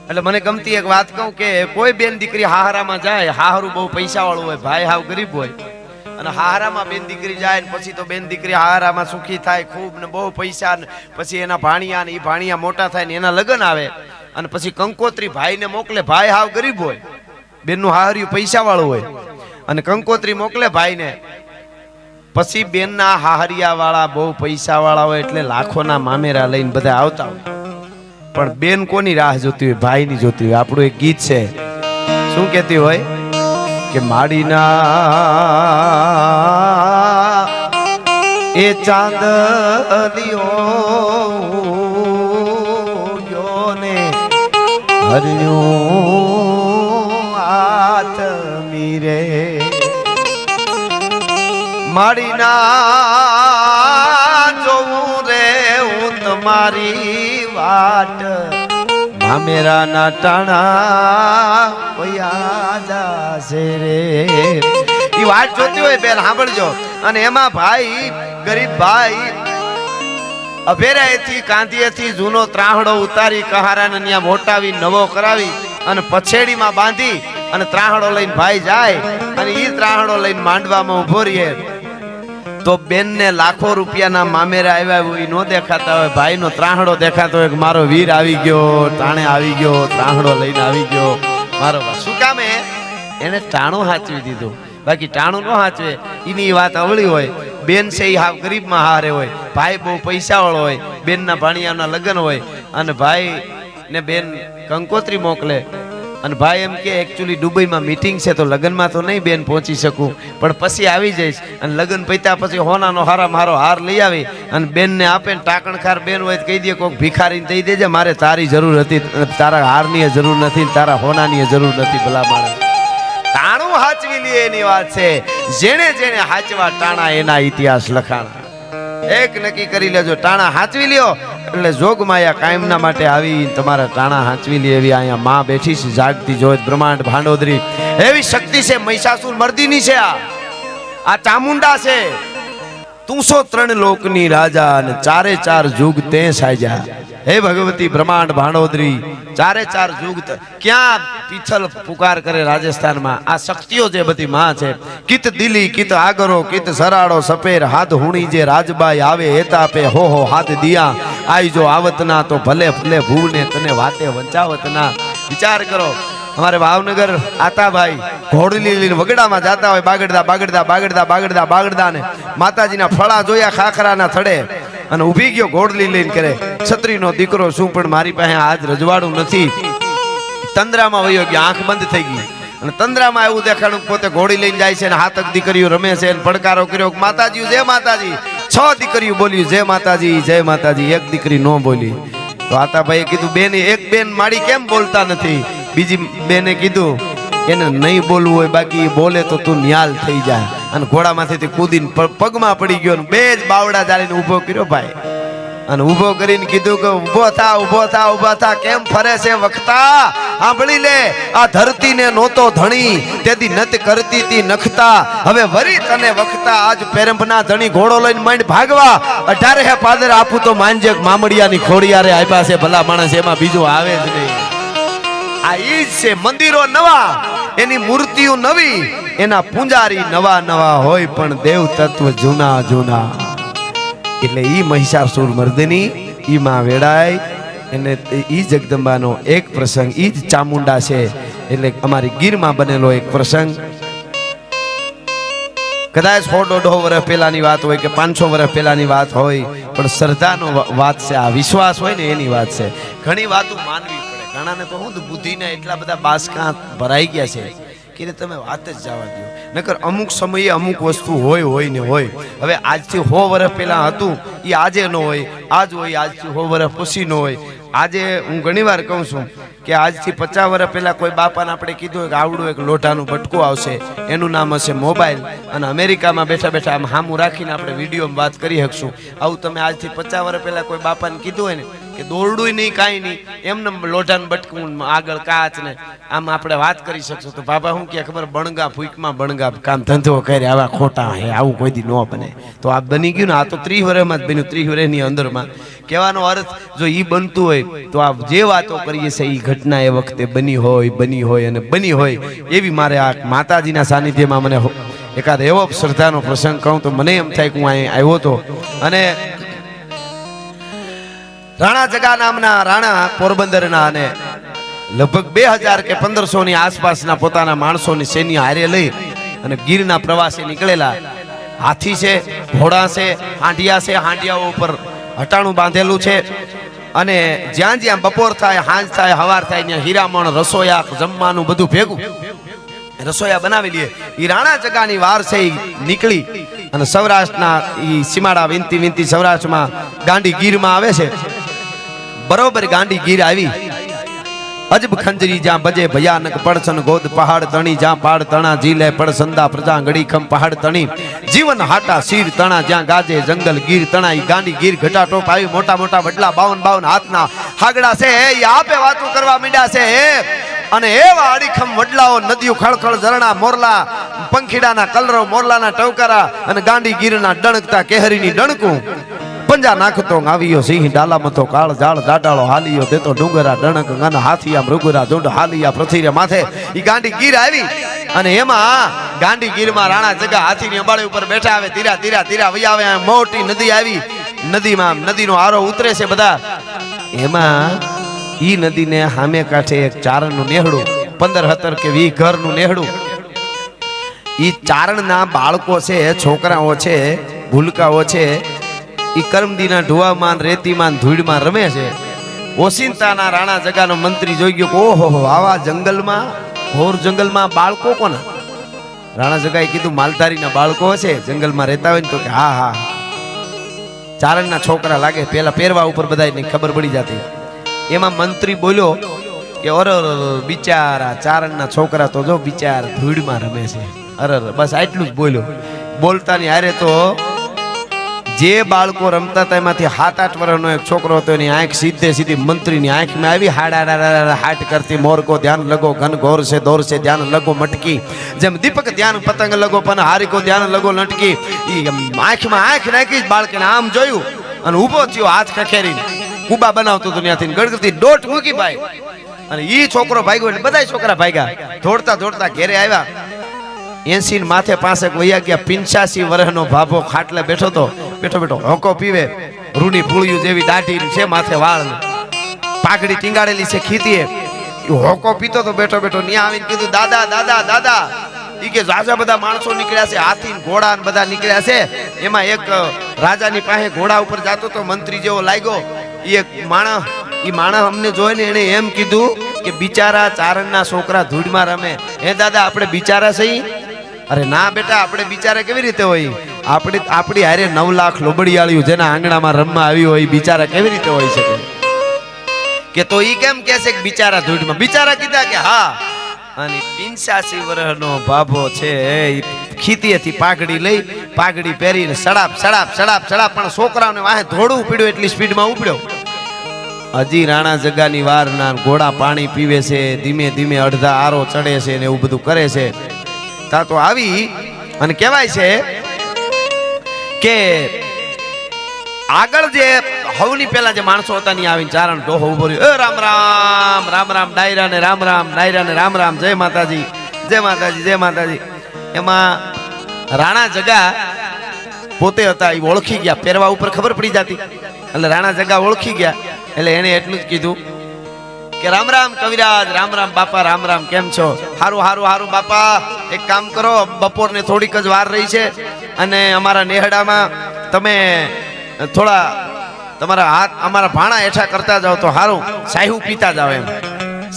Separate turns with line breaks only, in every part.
એટલે મને ગમતી એક વાત કહું કે કોઈ બેન દીકરી હાહરામાં જાય, હાહરું બહુ પૈસા વાળું હોય, ભાઈ હાવ ગરીબ હોય, અને હાહરામાં બેન દીકરી જાય ને પછી તો બેન દીકરી હાહરામાં સુખી થાય ખૂબ ને બહુ પૈસા ને પછી એના ભાણિયા ને એ ભાણિયા મોટા થાય ને એના લગ્ન આવે અને પછી કંકોત્રી ભાઈને મોકલે, ભાઈ હાવ ગરીબ હોય, બેનનું હાહરિયું પૈસા વાળું હોય અને કંકોત્રી મોકલે ભાઈને, પછી બેનના હાહરિયા વાળા બહુ પૈસા વાળા હોય એટલે લાખોના મામેરા લઈને બધા આવતા હોય, પણ બેન કોની રાહ જોતી હોય? ભાઈની જોતી હોય. આપણું એક ગીત છે, શું કહેતી હોય કે માડીના એ ચાંદલિયો ને હરિયું હાથ મીરે, માડીના જોવું રે હું તમારી વાટ, મામેરાના ટાણા પયા જાશે રે. ઈ વાટ જોતી હોય બેન, સાંભળજો. અને એમાં ભાઈ ગરીબ ભાઈ અભેરાએથી કાંધીએથી જૂનો ત્રાહડો ઉતારી કહારાને ત્યાં મોટાવી નવો કરાવી અને પછેડીમાં બાંધી અને ત્રાહડો લઈને ભાઈ જાય અને ઈ ત્રાહડો લઈને માંડવામાં ઉભો રહે તો બેનને લાખો રૂપિયાના મામેરા આવ્યા હોય ન દેખાતા હોય, ભાઈનો ત્રાહડો દેખાતો હોય કે મારો વીર આવી ગયો, ટાણે આવી ગયો, ત્રાહડો લઈને આવી ગયો મારો. શું કામે? એને ટાણું હાચવી દીધું, બાકી ટાણું ન હાચવે એની વાત અવળી હોય. બેન છે એ હાવ ગરીબમાં હારે હોય, ભાઈ બહુ પૈસા વાળો હોય, બેનના ભાણિયાના લગ્ન હોય અને ભાઈ ને બેન કંકોત્રી મોકલે અને ભાઈ એમ કે એકચ્યુઅલી દુબઈમાં મીટિંગ છે તો લગ્નમાં તો નહીં બેન પહોંચી શકું, પણ પછી આવી જઈશ. અને લગ્ન પત્યા પછી હોનાનો હારા મારો હાર લઈ આવી અને બેનને આપે ને ટાકણખાર બેન હોય કહી દે કોઈક ભિખારીને દઈ દેજે, મારે તારી જરૂર હતી, તારા હારની જરૂર નથી, તારા હોનાની જરૂર નથી. ભલા માણસ ટાણું હાચવી લે એની વાત છે. જેણે જેણે હાચવા ટાણા એના ઇતિહાસ લખાણા. એક નક્કી કરી લેજો, ટાણા હાચવી લ્યો એટલે જોગમાયા કાયમના માટે આવી તમારા ટાણા હાચવી લે એવી અહીંયા માં બેઠી છે, જાગતી જોત બ્રહ્માંડ ભાંડોદરી એવી શક્તિ છે. મહિષાસુર મર્દિની છે, આ ચામુંડા છે. 303 લોકની રાજા અને 4 જુગ તે સાજા. હે ભગવતી બ્રહ્માંડ ભાંડોદરી 4 જુગ ક્યાં પીછલ પુકાર કરે રાજસ્થાનમાં. આ શક્તિઓ જે બધી માં છે. કિત દિલી કિત આગરો કિત સરાડો સપેર હાથ હુણી જે રાજબાઈ આવે એતાપે હો હાથ દિયા આઈ જો આવતના તો ભલે ભલે ભૂને તને વાતે વંચાવતના. વિચાર કરો, અમારે ભાવનગર આતા ભાઈ ઘોડલી લઈને વગડામાં જતા હોય, બાગડદા બાગડદા બાગડદા બાગડદા બાગડદા ને માતાજીના ફળા જોયા ખાખરાના થડે અને ઊભી ગયો ઘોડલી લઈને કરે છત્રીનો દીકરો શું પણ મારી પાસે આજ રજવાડું નથી. તંદ્રામાં વયો ગયો, આંખ બંધ થઈ ગઈ અને તંદ્રામાં એવું દેખાડું પોતે ઘોડી લઈને જાય છે અને હાથક દીકરીઓ રમે છે અને પડકારો કર્યો માતાજી જય માતાજી. 6 દીકરીઓ બોલ્યું જય માતાજી જય માતાજી, એક દીકરી નો બોલી. તો આતા ભાઈએ કીધું બેન, એક બેન માડી કેમ બોલતા નથી? બીજી બેને કીધું એને નહીં બોલવું હોય, બાકી બોલે તો તું ન્યાલ થઈ જાય. અને ઘોડામાંથી કૂદીને પગમાં પડી ગયો, બે જ બાવડા જાળીને ઊભો કર્યો ભાઈ અને ઊભો કરીને કીધું કે ઊભો થા ઊભો થા ઊભા થા, કેમ ફરે છે વખતા? સાંભળી લે, આ ધરતીને નહોતો ધણી તેથી નત કરતી તી નખતા, હવે વરી તને વખતા આજ પેરંભના ધણી ઘોડો લઈને માંડ ભાગવા. 18 પાદર આપું તો માંજે મામડિયાની ખોડિયારે આપ્યા છે. ભલા માણસ એમાં બીજું આવે જ નહીં. આ ઈ જ છે. મંદિરો નવા, એની મૂર્તિઓ નવી, એના પૂંજારી નવા નવા હોય પણ દેવ તત્વ જૂના જૂના. એટલે ઈ મહિષાસુર મર્દિની ઈ માં વેડાય એને ઈ જગદંબાનો એક પ્રસંગ, ઈ જ ચામુંડા છે. એટલે અમારી ગીરમાં બનેલો એક પ્રસંગ કદાચ 100-150 વર્ષ પહેલાની વાત હોય કે 500 વર્ષ પહેલાની વાત હોય, પણ શ્રદ્ધાનો વાત છે. આ વિશ્વાસ હોય ને એની વાત છે. ઘણી વાતો માનવી પડે. ઘણાને તો હું બુદ્ધિના એટલા બધા બાસકા ભરાઈ ગયા છે કે તમે વાત જ જવા દો. નકર અમુક સમયે અમુક વસ્તુ હોય ને હોય. હવે આજથી 100 વર્ષ પહેલા હતું એ આજે ન હોય, આજ હોય આજથી 100 વર્ષ પછી ન હોય. આજે હું ઘણી વાર કહું છું કે આજથી 50 વર્ષ પહેલા કોઈ બાપાને આપણે કીધું કે આવડું એક લોઢાનું બટકું આવશે, એનું નામ હશે મોબાઈલ, અને અમેરિકામાં બેઠા બેઠા આમ હામું રાખીને આપણે વિડીયોમાં વાત કરી શકશું. આવું તમે આજથી 50 વર્ષ પહેલા કોઈ બાપાને કીધું હોય ને કે દોરડું નહીં કાંઈ નહીં, એમને લોઢાનું બટકું આગળ કાચ ને આમ આપણે વાત કરી શકશું. તો બાપા શું કે ખબર, બણગા ફૂંકમાં બણગા કામ ધંધો કરે, આવા ખોટા હે, આવું કોઈ દી ન બને. તો આ બની ગયું ને, આ તો 30 વર્ષમાં જ બન્યું, 30 વર્ષની અંદરમાં કહેવાનો અર્થ જો ઈ બનતું હોય તો આ જે વાતો કરીએ છે ઈ ઘટના એ વખતે બની હોય અને બની હોય એવી મારે આ માતાજીના સાનિધ્યમાં મને એકાદ એવો શ્રદ્ધાનો પ્રસંગ કહું તો મને એમ થાય કે હું અહીં આવ્યો હતો. અને રાણા જગા નામના રાણા પોરબંદરના અને લગભગ 2000 કે 1500 ની આસપાસના પોતાના માણસોની સૈન્ય હારે લઈ અને ગીરના પ્રવાસે નીકળેલા. હાથી છે, ઘોડા છે, હાંડિયા છે, હાંડિયાઓ ઉપર હટાણું બાંધેલું છે અને જ્યાં જ્યાં બપોર થાય, સાંજ થાય, હવાર થાય ત્યાં હીરામણ, રસોયા, જમવાનું બધું ભેગું રસોયા બનાવી લે. ઈ રાણા જગાની વાર છે ઈ નીકળી અને સૌરાષ્ટ્રના ઈ સીમાડા વિનતી સૌરાષ્ટ્રમાં ગાંડી ગીરમાં આવે છે. બરોબર ગાંડી ગીર આવી, અજબ ખંજરી જ્યાં બજે ભયાનક પડછન ગોદ પહાડ તણી જ્યાં પાડ તણા જીલે પડસંદા પ્રજા ગડી ખમ પહાડ તણી જીવન હાટા શીર તણા જ્યાં ગાજે જંગલ ગીર તણા. ઈ ગાંડી ગીર ઘટાટોપ આવી, મોટા મોટા વડલા 52 હાથના હાગડા છે એ આપે વાતો કરવા માંડ્યા છે અને એવા અડીખમ વડલાઓ, નદીઓ, ખળખળ ઝરણા, મોરલા, પંખીડાના કલરવ, મોરલાના ટવકારા અને ગાંડી ગીરના ડણકતા કેહરીની ડણકું. પંજા નાખતો આવ્યો સિંહ ડાલામતો કાળ જાળ દાડાળો હાલીયો દેતો ડુંગરા ડણક ગન હાથિયા મૃગુરા ઝુંડ હાલીયા પૃથ્વીરે માથે. ઈ ગાંડી ગીર આવી અને એમાં ગાંડી ગીરમાં રાણા જગા હાથીની અંબાળી ઉપર બેઠા આવે. ધીરા ધીરા ધીરા વઈ આવે. મોટી નદી આવી, નદીમાં નદીનો આરો ઉતરે છે બધા. એમાં ઈ નદીને સામે કાંઠે એક ચારણનું નેહડું, 15-17 કે 20 ઘરનું નેહડું. ઈ ચારણના બાળકો છે, છોકરાઓ છે, ભૂલકાઓ છે, ઈ કરમદીના ઢુવામાં, રેતીમાં, ધૂળમાં રમે છે. ઓસિંતાના રાણા જગાનો મંત્રી જોઈ ગયો કે ઓહો આવા જંગલમાં, ઘોર જંગલમાં બાળકો કોના? રાણા જગાએ કીધું માલધારીના બાળકો છે, જંગલમાં રહેતા હોય ને. તો કે હા ચારણના છોકરા લાગે. પેલા પહેરવા ઉપર બધાને ખબર પડી જતી. એમાં મંત્રી બોલ્યો કે અરે બિચારા ચારણના છોકરા તો જો બિચારા ધૂળમાં રમે છે. અરે બસ આટલું જ બોલ્યો. બોલતાની હારે તો જે બાળકો રમતા હતા એમાંથી 7-8 વર્ષનો એક છોકરો હતો, એની આંખ સીધી મંત્રીની આંખમાં આવી. હાટ કરતી મોર કો ધ્યાન લગો, ઘન ઘોર છે દોર છે ધ્યાન લગો મટકી, જેમ દીપક ધ્યાન પતંગ લગો પણ હારી કો ધ્યાન લગો લટકી. ઈ આંખમાં આંખ નાખી બાળકને આમ જોયું અને ઊભો થયો, હાથ ખખેરીને કુબા બનાવતો હતો ત્યાંથી ગળગળતી ડોટ મૂકી ભાઈ. અને ઈ છોકરો ભાગ્યો એટલે બધા છોકરા ભાગ્યા. દોડતા ઘેરે આવ્યા. 80 માથે 65 વૈયા ગયા. 85 વર્ષનો ભાભો ખાટલે બેઠો તો, બેઠો હોકો પીવે, રૂની પૂળિયું જેવી દાઢી છે, માથે વાળ, પાઘડી ટીંગાડેલી છે ખીતીએ. હોકો પીતો તો બેઠો ન્યા આવીને કીધું દાદા દાદા દાદા. ઈ કે રાજા બધા માણસો નીકળ્યા છે, હાથી ને ઘોડા ને બધા નીકળ્યા છે. એમાં એક રાજાની પાસે ઘોડા ઉપર જાતો તો મંત્રી જેવો લાગ્યો. ઈ એક માણસ અમને જોઈને એને એમ કીધું કે બિચારા ચારણના છોકરા ધૂળમાં રમે. હે દાદા આપણે બિચારા સહી? અરે ના બેટા, આપણે બિચારા કેવી રીતે હોય? આપણી હારે 9 લાખ લોબડિયાળીઓ જેના આંગણામાં રમવા આવી હોય બિચારા કેવી રીતે હોય શકે? કે તો ઈ કેમ કહેશે કે બિચારા ધૂળમાં? બિચારા કીધા કે હા. અને 85 વર્ષનો ભાભો છે, ખીતીએથી પાઘડી લઈ, પાઘડી પહેરીને સડાપ પણ છોકરાઓને વાહે ધોળું પીડ્યું એટલી સ્પીડમાં ઉપડ્યો. હજી રાણા જગાની વારના ઘોડા પાણી પીવે છે, ધીમે ધીમે અડધા આરો ચડે છે ને એવું બધું કરે છે. તા તો આવી અને કહેવાય છે કે આગળ જે હવની પેલા જે માણસો હતા ની આવીને ચારણ ડોહો ઉભો રહ્યો. રામ રામ રામ રામ ડાયરા ને રામ રામ, ડાયરા ને રામ રામ, જય માતાજી જય માતાજી જય માતાજી. એમાં રાણા જગા પોતે હતા, એ ઓળખી ગયા. પહેરવા ઉપર ખબર પડી જતી એટલે રાણા જગા ઓળખી ગયા. એટલે એને એટલું જ કીધું કે રામ રામ કવિરાજ, રામ રામ બાપા, રામ રામ, કેમ છો? હારું બાપા. એક કામ કરો, બપોરને થોડીક જ વાર રહી છે અને અમારા નેહડામાં તમે થોડા તમારા હાથ અમારા ભાણા હેઠા કરતા જાઓ તો સારું. સાયુ પીતા જાઓ. એમ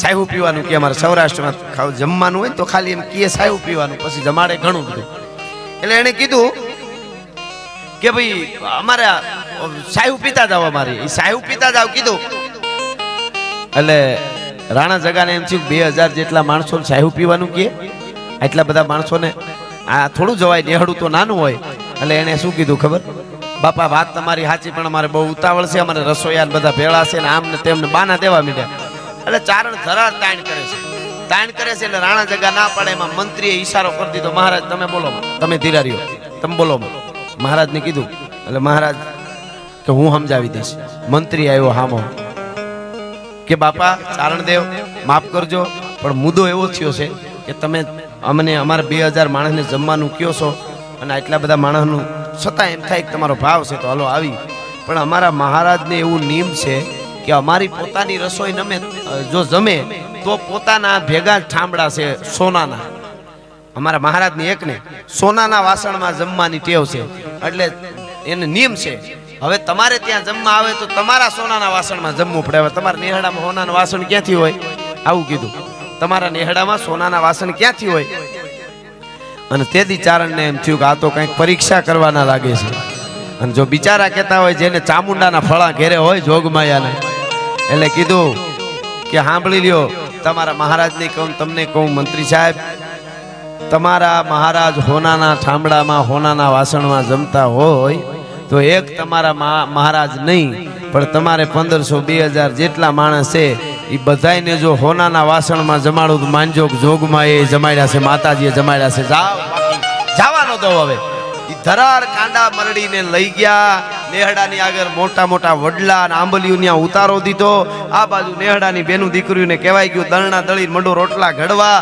સાયુ પીવાનું કે અમારા સૌરાષ્ટ્રમાં જમવાનું હોય તો ખાલી એમ કીએ સાયુ પીવાનું, પછી જમાડે ઘણું બધું. એટલે એને કીધું કે ભાઈ અમારે સાયુ પીતા જાઓ, અમારી સાયુ પીતા જાઓ કીધું. એટલે રાણા જગાને એમ થયું 2000 જેટલા માણસો સાયુ પીવાનું કે આટલા બધા માણસોને આ થોડું જવાય, નેહડું તો નાનું હોય. એટલે એને શું કીધું ખબર? બાપા વાત તમારી સાચી પણ અમારે બહુ ઉતાવળ છે, અમારે રસોઈયા બધા ભેળા છે ને આમ ને તેમને બાના દેવા માંડ્યા. એટલે ચારણ ધરાર તાણ કરે છે. એટલે રાણા જગા ના પાડે. એમાં મંત્રીએ ઈશારો કરી દીધો, મહારાજ તમે બોલો, તમે ધીરા રહ્યો, તમે બોલો. મહારાજને કીધું એટલે મહારાજ કે હું સમજાવી દઈશ. મંત્રી આવ્યો હામો કે બાપા ચારણદેવ માફ કરજો, પણ મુદ્દો એવો થયો છે કે તમે અમને અમારા 2000 માણસને જમવાનું કયો છો અને આટલા બધા માણસનું છતાં એમ થાય કે તમારો ભાવ છે તો હાલો આવી, પણ અમારા મહારાજને એવું નિયમ છે કે અમારી પોતાની રસોઈ નમે જો જમે તો પોતાના ભેગા જ ઠામડા છે સોનાના. અમારા મહારાજની એકને સોનાના વાસણમાં જમવાની ટેવ છે, એટલે એને નિયમ છે. હવે તમારે ત્યાં જમવા આવે તો તમારા સોનાના વાસણમાં જમવું પડે. હવે તમારા નેહડામાં સોનાના વાસણ ક્યાંથી હોય? આવું કીધું, તમારા નેહડામાં સોનાના વાસણ ક્યાંથી હોય? અને તેથી ચારણને એમ થયું કે આ તો કંઈક પરીક્ષા કરવાના લાગે છે. અને જો બિચારા કહેતા હોય જેને ચામુંડાના ફળા ઘેરે હોય જોગમાયાને, એટલે કીધું કે સાંભળી લ્યો, તમારા મહારાજને કહું, તમને કહું મંત્રી સાહેબ, તમારા મહારાજ હોનાના ઠામડામાં હોનાના વાસણમાં જમતા હોય તો એક તમારા મહારાજ નહીં પણ તમારે 1500 2000 જેટલા માણસ છે એ બધાને જો હોનાના વાસણમાં જમાડું તો માનજો જોગમાં એ જમાડ્યા છે, માતાજીએ જમાડ્યા છે. જાઓ, જવાનો દો. હવે ઈ ધરાર કાંડા મરડીને લઈ ગયા. નેહડાની આગળ મોટા મોટા વડલા અને આંબલીઓને ઉતારો દીધો. આ બાજુ નેહડાની બેનું દીકરીઓને કહેવાય ગયું દળના દળી મંડો રોટલા ઘડવા.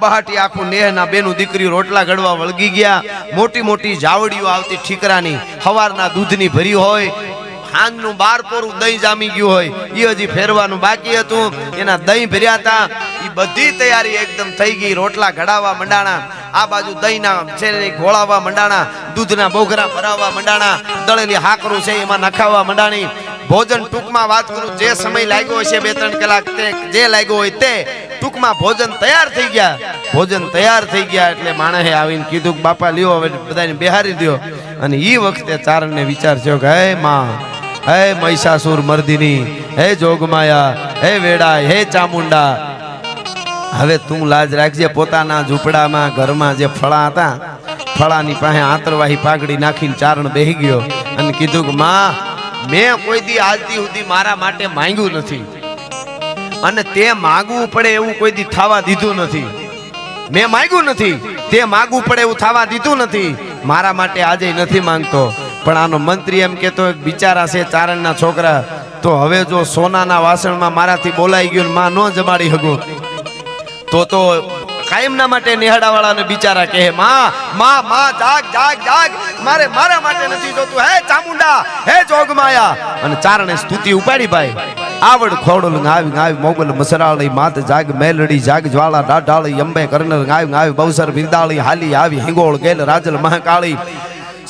બહાટી આખું નેહના બેનું દીકરીઓ રોટલા ઘડવા વળગી ગયા. મોટી મોટી જાવડીઓ આવતી ઠીકરાની, હવારના દૂધની ભરી હોય, હાંગનું 12 પોરું દહીં જામી ગયું હોય, એ હજી ફેરવાનું બાકી હતું. એના દહીં ભર્યા હતા. એ બધી તૈયારી એકદમ થઈ ગઈ. રોટલા ઘડાવવા મંડાણા, આ બાજુ દહીંના છે ઘોળાવવા મંડાણા, દૂધના બોઘરા ભરાવવા મંડાણા, દળેલી હાકરું છે એમાં નખાવવા મંડાણી. ભોજન ટૂંકમાં વાત કરું, જે સમય લાગ્યો હશે 2-3 કલાક, તે જે લાગ્યો હોય તે ટૂંકમાં ભોજન તૈયાર થઈ ગયા. ભોજન તૈયાર થઈ ગયા એટલે માણસે આવીને કીધું કે બાપા લ્યો હવે બધાને બેહારી દો. અને એ વખતે ચારણને વિચાર થયો કે હે માં, હે મહિષાસુર મર્દિની, હે જોગમાયા, હે વેડા, હે ચામુંડા, હવે તું લાજ રાખજે. પોતાના ઝૂંપડામાં ઘરમાં જે ફળા હતા, ફળાની પાસે આંતરવાહી પાઘડી નાખીને ચારણ બેહી ગયો અને કીધું કે માં, મેં કોઈ દી આજથી સુધી મારા માટે માંગ્યું નથી અને તે માગવું પડે એવું કોઈ દી થવા દીધું નથી. મેં માંગ્યું નથી, તે માગવું પડે એવું થવા દીધું નથી. મારા માટે આજે નથી માંગતો. પણ આનો મંત્રી એમ કેતો બિચારા છે ચારણના છોકરા, તો હવે જો સોનાના વાસણમાં મારાથી બોલાઈ ગયું, માં ન જમાડી શકું તો કાયમના માટે નેહડાવાળાને બિચારા કહે માં માં માં જાગ જાગ જાગ, મારા માટે નથી જોતું, હે ચામુંડા, હે જોગમાયા. અને ચારણે સ્તુતિ ઉપાડી ભાઈ. આવડ ખોડલ આવી મોગલ મસરાળી માત જાગ મેલડી જાગ જ્વાળા ડાઢાળી અંબે કરનર આવી બવસર બિરદાળી હાલી આવી હિંગોળ ગેલ રાજલ મહાકાળી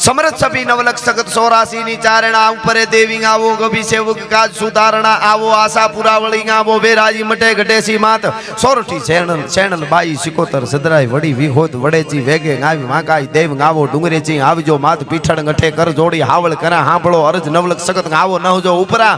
સમરથ સભી નવલખ સગત 84 ની ચારણા ઉપરે દેવી આવો ગભી સેવક કાજ સુધારણા આવો આશા પુરાવળી આવો બેરાજી મટે ગઢેસી માત સોરઠી શેણલ બાઈ સિકોતર સદરાઈ વડી વિહોત વડેચી વેગે આવી માકાઈ દેવ આવો ડુંગરેચી આવજો માત પીઠળ ગઠે કર જોડી હાવળ કરા હાંભળો અરજ નવલખ સગત આવો નવજો ઉપરા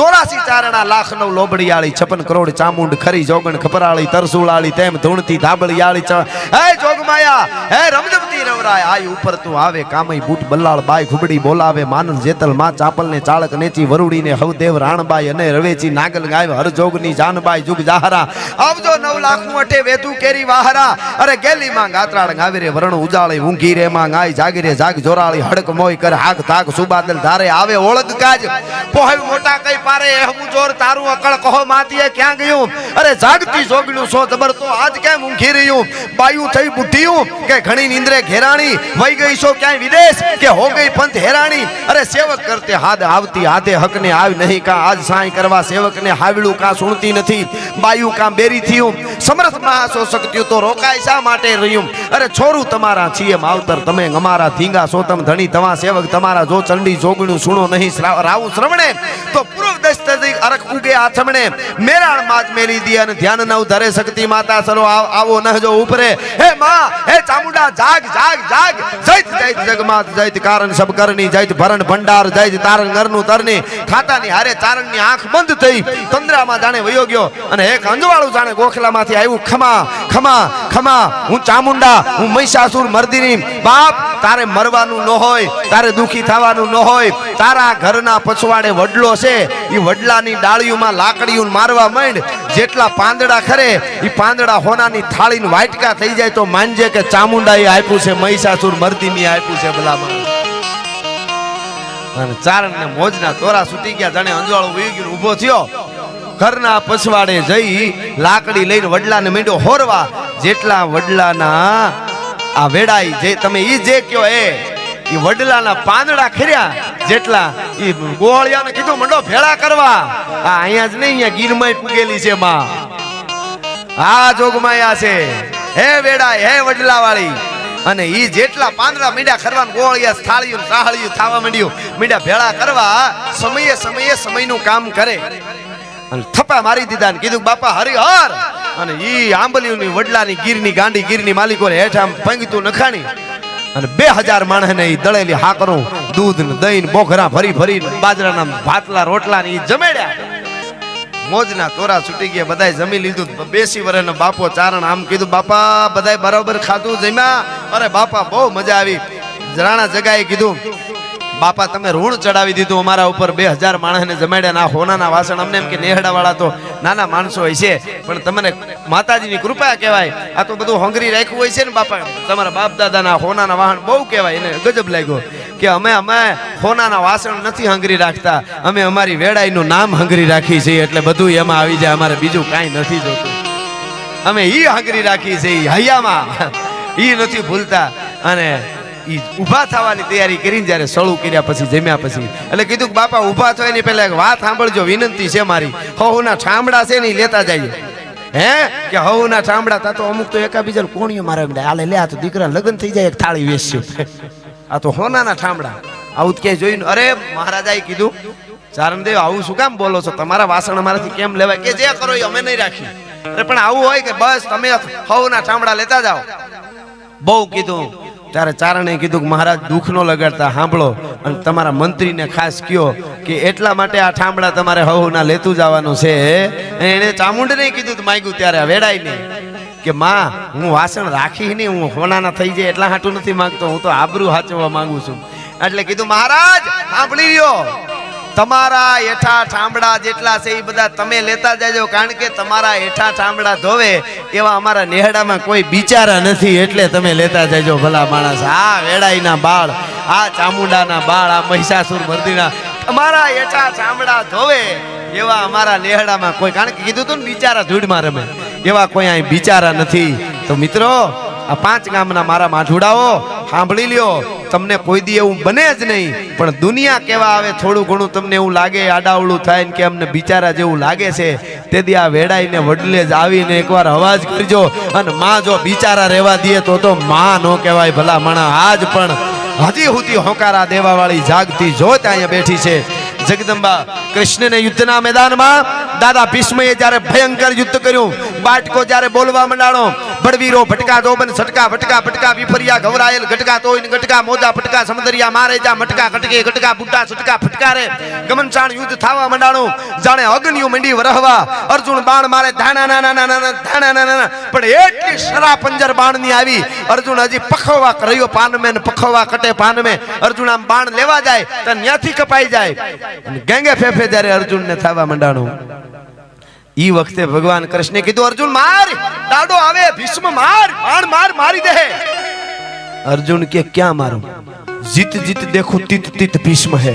84 ચારણા લાખ નવ લોબડીયાળી 56 કરોડ ચામુંડ ખરી જોગણ ખપરાળી તરસુલાળી તેમ ધૂણથી ધાબળિયાળી. હે જોગમાયા, હે રમજમતી રવરાય, આઈ ઉપર તું આવે કામઈ બૂટ બલ્લાળ બાઈ ખુબડી બોલાવે માનલ જેતલ માં ચાપલ ને ચાળક નેચી વરુડી ને હવદેવ રાણબાઈ અને રવેચી નાગલ ગાય હરજોગની જાનબાઈ જુગ જાહરા આવજો 9 લાખ અઠે વેતુ કેરી વાહરા. અરે ગેલી માં ગાત્રાળ ગાવે રે વરણ ઉજાળી ઊંઘી રે માં ગાય જાગી રે જાગ જોરાળી હડક મોય કર હાક થાક સુબાદલ ધારે આવે ઓળખ કાજ પોહવ મોટા કઈ પારે હમુ જોર તારું અકળ કહો માતીએ ક્યાં ગયું. અરે જાગતી જોગણું સો જબર તો આજ કેમ ઊંઘી રહ્યું, બાયું થઈ બુઢિયું કે ઘણી નિંદ્રે ઘેરાણી વઈ ગઈ છો ક્યાંય વિદેશ કે હો ગઈ પંથ હેરાણી. અરે સેવક કરતે હાદ આવતી હાથે હકને આવી નહીં કા આજ સાઈ કરવા સેવકને હાવડું કા સુણતી નથી, બાયું કા બેરી થયું સમરથ મહાસો શક્તિઓ તો રોકાય શા માટે રહ્યું. અરે છોરું તમારા છીએ માવતર તમે અમારા ધીંગા સોતમ ધણી તમા સેવક તમારા જો ચંડી જોગણું સુણો નહીં રાવું શ્રવણે તો પૂર્વ દસ્તરી અરખ ઉગે આથમણે મેરાણ માત મેલી દી અને ધ્યાન નવ ધરે શક્તિ માતા ચલો આવો નહજો ઉપરે. હે માં, હે ચામુંડા જાગ જાગ જાગ, જૈત જૈત જગમાત જૈત કારણ સબ કરની જૈત ભરણ ભંડાર જૈત તારણ ઘરનું તરની ખાતાની હારે ચારણની આંખ બંધ થઈ તંદ્રામાં જાણે વયો ગયો અને એક અંજવાળું જાણે ગોખલામાંથી આવ્યું. ખમા ખમા ખમા, હું ચામુંડા, હું મહિષાસુર મર્દિની. બાપ તારે મરવાનું ન હોય, તારે દુખી થવાનું ન હોય, તારા ઘરના પછવાડે વડલો છે, એ વડલાની ડાળીઓમાં લાકડીઓ મારવા માંડ. જેટલા પાંદડા ખરે એ પાંદડા હોનાની થાળીને વાટકા થઈ જાય તો માનજે કે ચામુંડાએ આપ્યું છે, મહિષાસુર મર્દિની આપ્યું છે. ભલામાં અને ચારણને મોજના તોરા છૂટી ગયા, જાણે અંજવાળો વહી ગયો, ઊભો થયો. ઘરના પછવાડે જઈ લાકડી લઈને વડલાને મીંડો હોરવા. જેટલા વડલાના આ વેડાઈ જે તમે ઈ જે કયો એ વડલાના પાંદડા ખર્યા, જેટલા ઈ ગોળિયાને કીધું મંડો ભેળા કરવા. આ અહીંયા જ નહીં, અહીંયા ગીરમાંય પૂગેલી છે માં. આ જોગમાયા છે હે વેડાઈ, હે વડલા વાળી. અને ઈ જેટલા પાંદડા મીંડા ખરવાનું ગોળિયા થાળિયું સાહળિયું થવા માંડ્યું, મીંડા ભેળા કરવા. સમયે સમયે સમયનું કામ કરે. અને થપ્પા મારી દીધા ને કીધું બાપા હરિહર. અને ઈ આંબલીઓની વડલાની ગીરની ગાંડી ગીરની માલિકોને હેઠા પંગતું નખાણી અને 2000 માણસને ઈ દળેલી હાકરું દૂધ ને દહીં ને બોખરા ભરી ભરી બાજરાના ભાતલા રોટલા ને ઈ જમેડ્યા. મોજના તોરા છૂટી ગયા, બધાય જમી લીધું. 82 વર્ષનો બાપો ચારણ આમ કીધું બાપા બધાય બરાબર ખાધું જમ્યા? અરે બાપા બહુ મજા આવી. રાણા જગાએ કીધું બાપા તમે ઋણ ચડાવી દીધું અમારા ઉપર, 2000 માણસને જમાડ્યા. ના હોનાના વાસણ અમને એમ કે નેહડા વાળા તો નાના માણસો હોય છે, પણ તમને માતાજીની કૃપા કહેવાય. આ તો બધું હંગરી રાખ્યું હોય છે ને બાપા. તમારા બાપ દાદાના હોનાના વાહન બહુ કહેવાય. એને ગજબ લાગ્યો કે અમે હોનાના વાસણ નથી હંગરી રાખતા, અમે અમારી વેડાઈનું નામ હંગરી રાખી છે, એટલે બધું એમાં આવી જાય, અમારે બીજું કાંઈ નથી જોતું. અમે ઈ હંગરી રાખી છે, ઈ હૈયામાં ઈ નથી ભૂલતા. અને ઉભા થવાની તૈયારી કરીને જ્યારે સળું કર્યા પછી જમ્યા પછી એટલે કીધું કે બાપા ઉભા થાય એની પહેલા એક વાત સાંભળજો, વિનંતી છે મારી. હવના ઠામડા છે ને લેતા જઈએ. હે કે હવના ઠામડા તા તો અમુક તો એકાબીજાને કોણીઓ મારે હાલે લે, આ તો દીકરા લગ્ન થઈ જાય એક થાળી વેચ્યું, આ તો હોનાના ઠામડા. આવું ક્યાંય જોયું? અરે મહારાજાએ કીધું ચારણદેવ આવું શું કામ બોલો છો? તમારા વાસણ અમારાથી કેમ લેવાય? કે જે કરો એ અમે નહીં રાખી. અરે પણ આવું હોય કે બસ તમે હવના ઠામડા લેતા જાઓ. બહુ કીધું ત્યારે ચારણે કીધું કે મહારાજ દુઃખ નો લગાડતા, સાંભળો અને તમારા મંત્રીને ખાસ કયો કે એટલા માટે આ ઠામડા તમારે હવના લેતું જવાનું છે. એને ચામુંડને કીધું માંગ્યું ત્યારે વેડાઈ નહીં કે માં હું વાસણ રાખી નહીં, હું હોનાના થઈ જાય એટલા હાટું નથી માંગતો, હું તો આબરૂ હાચવવા માંગુ છું. એટલે કીધું મહારાજ સાંભળી લ્યો, તમારા એઠા ઠામડા જેટલા છે એ બધા તમે લેતા જાજો, કારણ કે તમારા એઠા ઠામડા ધોવે એવા અમારા નેહડામાં કોઈ બિચારા નથી, એટલે તમે લેતા જાજો ભલા માણસ. આ વેડાઈના બાળ, આ ચામુંડાના બાળ, આ મહિષાસુર મર્દીના તમારા એઠા ઠામડા ધોવે એવા અમારા નેહડામાં કોઈ, કારણ કે કીધું તું ને બિચારા ધૂળમાં રમે, એવા કોઈ અહીં બિચારા નથી. તો મિત્રો આ 5 ગામના મારા માઠુડાઓ સાંભળી લ્યો, તમને કોઈ દી એવું બને જ નહીં, પણ દુનિયા કેવા આવે થોડું ઘણું તમને એવું લાગે આડાવડું થાય ને કે અમને બિચારા જેવું લાગે છે, તેથી આ વેડાઈને વડલે જ આવીને એકવાર અવાજ કરજો. અને માં જો બિચારા રહેવા દે તો માં નો કહેવાય ભલા મણા. આજ પણ હજી સુધી હોકારા દેવા વાળી જાગતી જોત અહીંયા બેઠી છે. જગદંબા કૃષ્ણને યુદ્ધના મેદાનમાં દાદા ભીષ્મએ જ્યારે ભયંકર યુદ્ધ કર્યું, બાટકો જ્યારે બોલવા મંડાણો, બળવીરો ભટકા દોબન છટકા ભટકા ભટકા વિફરિયા ઘવરાયેલ ગટકા તોઈન ગટકા મોજા ફટકા સમદરિયા મારે જા મટકા કટકે ગટકા બુટ્ટા છટકા ફટકારે ગમનસાણ યુદ્ધ થવા મંડાણું. જાણે અગ્નિઓ મંડી વરહવા, અર્જુન બાણ મારે ધાણા નાના નાના ધાણા નાના, પણ એટલી શરા પંજર બાણની આવી. અર્જુન હજી પખવા કર્યો પાનમે ને પખવા કટે પાનમે. અર્જુન આમ બાણ લેવા જાય તો ન્યાથી કપાઈ જાય. ગેંગે ફેફે જ્યારે અર્જુનને થવા મંડાણું, ઈ વખતે ભગવાન કૃષ્ણે કીધું અર્જુન માર, દાડો આવે, ભીષ્મ માર, બાણ માર, મારી દે. અર્જુન કે ક્યાં મારું? જીત જીત દેખું તીત તીત ભીષ્મ હે.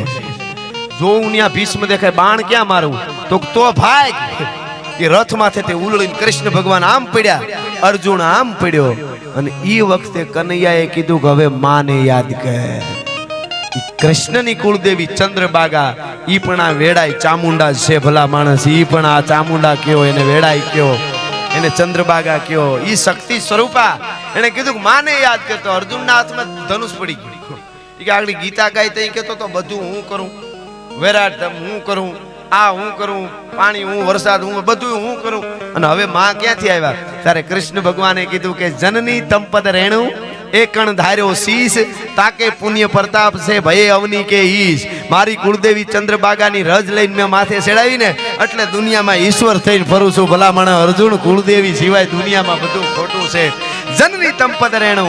જો ઉનિયા ભીષ્મ દેખાય, બાણ ક્યાં મારું? તો ભાઈ એ રથ માથે તે ઉલળીને કૃષ્ણ ભગવાન આમ પડ્યા, અર્જુન આમ પડ્યો. અને ઈ વખતે કનૈયાએ કીધું કે હવે માને યાદ કર. કૃષ્ણની કુળદેવી ચંદ્રબાગા ઈ પણ આ વેડાઈ ચામુંડા છે ભલા માણસ. ઈ પણ આ ચામુંડા કયો, એને વેડાઈ કયો, એને ચંદ્રબાગા કયો. ઈ શક્તિ સ્વરૂપા. એને કીધું કે માને યાદ કરતો. અર્જુનના હાથમાં ધનુષ પડી ગયું. કે આગળ ગીતા ગાય તઈ કહેતો તો બધું હું કરું, વિરાટ હું કરું, આ હું કરું, પાણી હું, વરસાદ હું, બધું હું કરું. અને હવે માં ક્યાંથી આવ્યા? ત્યારે કૃષ્ણ ભગવાને કીધું કે જનની તંપદ રેણુ એકણ ધાર્યો શીશ, તાકે પુણ્ય પ્રતાપ છે ભયે અવની કે ઈશ. મારી કુળદેવી ચંદ્રબાગાની રજ લઈને મેં માથે ચડાવીને એટલે દુનિયામાં ઈશ્વર થઈને ફરું છું ભલા માણસ. અર્જુન કુળદેવી સિવાય દુનિયામાં બધું ખોટું છે. જનની તંપદ રેણુ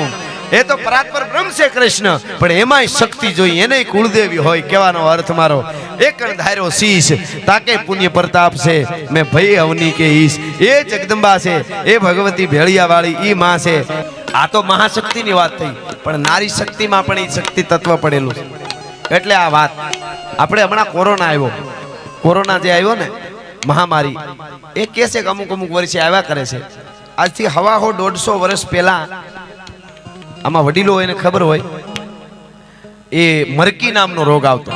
એ તો પરાત્પર બ્રહ્મ છે કૃષ્ણ, પણ એમાંય શક્તિ જોઈ, એને કુળદેવી હોય. કહેવાનો અર્થ મારો એકણ ધાર્યો શીશ, તાકે પુણ્ય પ્રતાપ છે મેં ભય અવની કે ઈશ. એ જગદંબા છે, એ ભગવતી ભેળિયા વાળી ઈ માં છે. આ તો મહાશક્તિની વાત થઈ, પણ નારી શક્તિમાં પણ એ શક્તિ તત્વ પડેલું છે. એટલે આ વાત આપણે હમણાં કોરોના જે આવ્યો ને મહામારી, એ કહે છે કે અમુક વર્ષે આવ્યા કરે છે. આજથી 150 વર્ષ પહેલા આમાં વડીલો એને ખબર હોય, એ મરકી નામનો રોગ આવતો.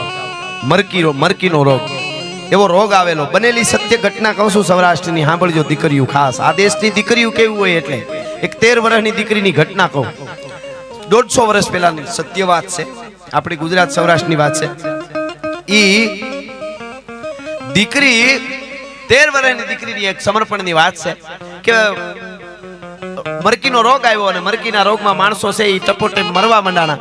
મરકીનો રોગ, એવો રોગ આવેલો. બનેલી સત્ય ઘટના કહું છું સૌરાષ્ટ્રની, સાંભળજો દીકરીઓ ખાસ. આ દેશની દીકરીઓ કેવું હોય એટલે એક 13 વર્ષની દીકરીની ઘટના કહું. 150 વર્ષ પહેલાની સત્ય વાત છે, આપણી ગુજરાત સૌરાષ્ટ્રની વાત છે. ઈ દીકરી 13 વર્ષની દીકરીની એક સમર્પણની વાત છે કે મરકીનો રોગ આવ્યો અને મરકીના રોગમાં માણસો છે એ ટપોટપ મરવા માંડાણા.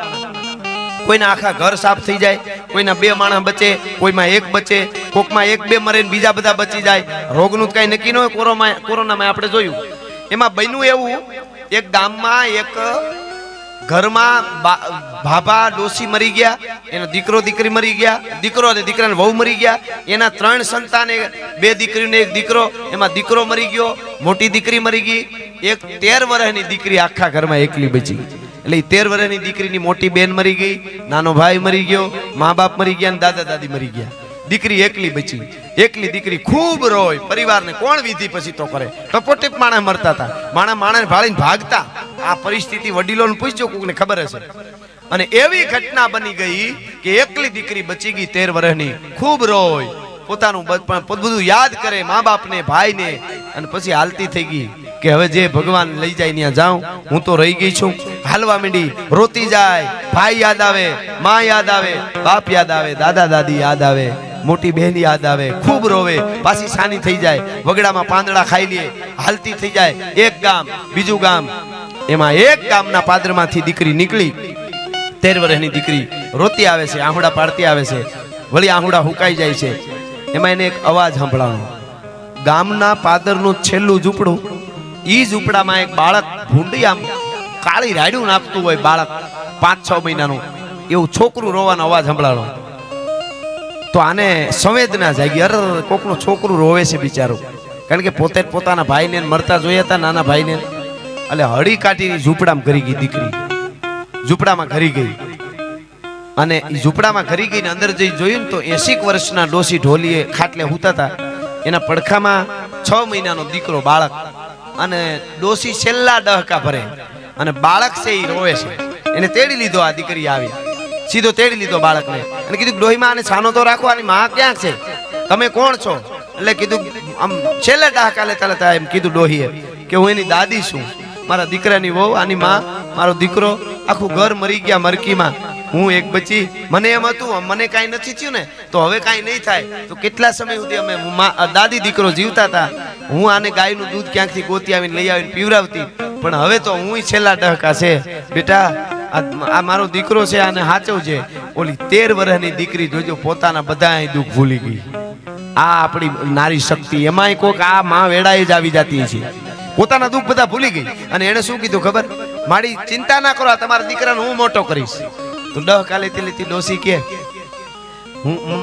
કોઈના આખા ઘર સાફ થઈ જાય, કોઈના 2 માણસ બચે, કોઈમાં 1 બચે, કોકમાં 1-2 મરે ને બીજા બધા બચી જાય. રોગનું કઈ નક્કી ન હોય. કોરોનામાં આપણે જોયું. એમાં બન્યું એવું, એક ગામમાં એક ઘરમાં ભાભા ડોસી મરી ગયા, એનો દીકરો દીકરી મરી ગયા, દીકરો અને દીકરાને વહુ મરી ગયા. એના 3 સંતાન, 2 દીકરીને 1 દીકરો. એમાં દીકરો મરી ગયો, મોટી દીકરી મરી ગઈ. એક 13 વર્ષની દીકરી આખા ઘરમાં એકલી બચી. એટલે 13 વર્ષની દીકરીની મોટી બેન મરી ગઈ, નાનો ભાઈ મરી ગયો, મા બાપ મરી ગયા અને દાદા દાદી મરી ગયા. દીકરી એકલી બચી. એકલી દીકરી ખૂબ રોય. પરિવારને કોણ વિધિ પછી તો કરે? ટપોટીપ માણસ મરતા હતા, માણસ ભાળીને ભાગતા. આ પરિસ્થિતિ વડીલોને પૂછજો, કોકને ખબર હશે. અને એવી ઘટના બની ગઈ કે એકલી દીકરી બચી ગઈ 13 વર્ષની. ખૂબ રોય, પોતાનું બધું યાદ કરે, મા બાપને, ભાઈને, અને પછી હાલતી થઈ ગઈ કે હવે જે ભગવાન લઈ જાય ત્યાં જાઉં, હું તો રહી ગઈ છું. હાલવા માંડી, રોતી જાય. ભાઈ યાદ આવે, માં યાદ આવે, બાપ યાદ આવે, દાદા દાદી યાદ આવે, મોટી બહેન યાદ આવે. ખૂબ રોવે, પાછી સાની થઈ જાય, વગડામાં પાંદડા ખાઈ લે, હાલતી થઈ જાય. એક ગામ બીજું ગામ, એમાં એક ગામના પાદરમાંથી દીકરી નીકળી, 13 વર્ષની દીકરી રોતી આવે છે, આહુડા પાડતી આવે છે. વળી આહુડા હુકાઈ જાય છે. એમાં એને એક અવાજ સંભળાણો. ગામના પાદરનું છેલ્લું ઝૂંપડું, ઈ ઝૂંપડામાં એક બાળક ભૂંડી આમ કાળી રાડ્યું નાખતું હોય, બાળક 5-6 મહિનાનું, એવું છોકરું રોવાનો અવાજ સંભળાણો. તો આને સંવેદના જાગી. અરે કોકનું છોકરું રોવે છે બિચારું. કારણ કે પોતે પોતાના ભાઈને મરતા જોયા હતા, નાના ભાઈને. એટલે હળી કાઢીને ઝૂંપડામાં ઘરી ગઈ દીકરી. ઝૂંપડામાં ઘરી ગઈ અને ઝૂંપડામાં ઘરી ગઈને અંદર જઈ જોયું ને તો 80 વર્ષના ડોસી ઢોલીએ ખાટલે હુતા હતા. એના પડખામાં 6 મહિનાનો દીકરો બાળક, અને ડોસી છેલ્લા ડહકા ભરે, અને બાળક છે એ રોવે છે. એને તેડી લીધો. આ દીકરી આવી, સીધો તેડી લીધો બાળકને અને કીધું ડોહીમાં આને છાનો તો રાખો, આની માં ક્યાં છે, તમે કોણ છો? એટલે કીધું આમ છેલ્લા ડહકા લેતા લેતા એમ કીધું ડોહીએ કે હું એની દાદી છું, મારા દીકરાની વહુ, આની માં, મારો દીકરો, આખું ઘર મરી ગયા મરકીમાં, હું એક બચી. મને એમ હતું મને કાંઈ નથી થયું ને તો હવે કાંઈ નહીં થાય. તો કેટલા સમય સુધી અમે દાદી દીકરો જીવતા હતા. હું આને ગાયનું દૂધ ક્યાંકથી ગોતી આવીને લઈ આવીને પીવરાવતી, પણ હવે તો હું છેલ્લા ડહકા છે. બેટા આ મારો દીકરો છે, આને હાચવજે. ઓલી 13 વર્ષની દીકરી જોજો પોતાના બધા દુઃખ ભૂલી ગઈ. આ આપણી નારી શક્તિ. એમાંય કોક આ માં વેડાએ જ આવી જતી છે. પોતાના દુઃખ બધા ભૂલી ગઈ. અને એને શું કીધું ખબર? મારી ચિંતા ના કરો, તમારા દીકરાને હું મોટો કરીશ. તો ડહકા લેતી લેતી ડોસી કે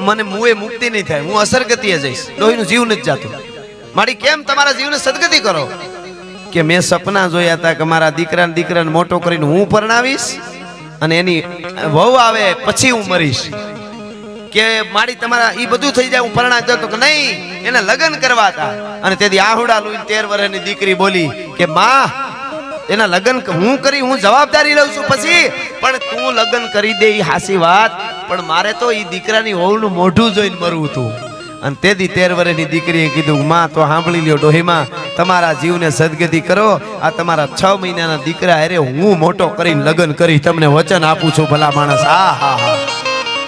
મને મુએ મુક્તિ નહીં થાય, હું અસરગતિએ જઈશ, ડોહીનું જીવ નથી જાતું. મારી કેમ તમારા જીવને સદગતિ કરો? કે મેં સપના જોયા હતા કે મારા દીકરાને મોટો કરીને હું પરણાવીશ અને એની વહુ આવે પછી હું મરીશ. કે મારી તમારા ઈ બધું થઈ જાય, હું પરણાવી દઉં. તો કે નહીં, એને લગ્ન કરવા હતા. અને તેથી આહુડા લઈને 13 વર્ષની દીકરી બોલી કે માં, એના લગ્ન હું કરી, હું જવાબદારી લઉં છું પછી, પણ તું લગ્ન કરી દે એ હાસી વાત, પણ મારે તો એ દીકરાની વહુનું મોઢું જોઈને મરવું હતું. અને તેથી 13 વર્ષની દીકરીએ કીધું માં તો સાંભળી લ્યો ડોહીમાં, તમારા જીવને સદગતિ કરો. આ તમારા 6 મહિનાના દીકરા અરે હું મોટો કરીને લગ્ન કરી તમને વચન આપું છું ભલા માણસ.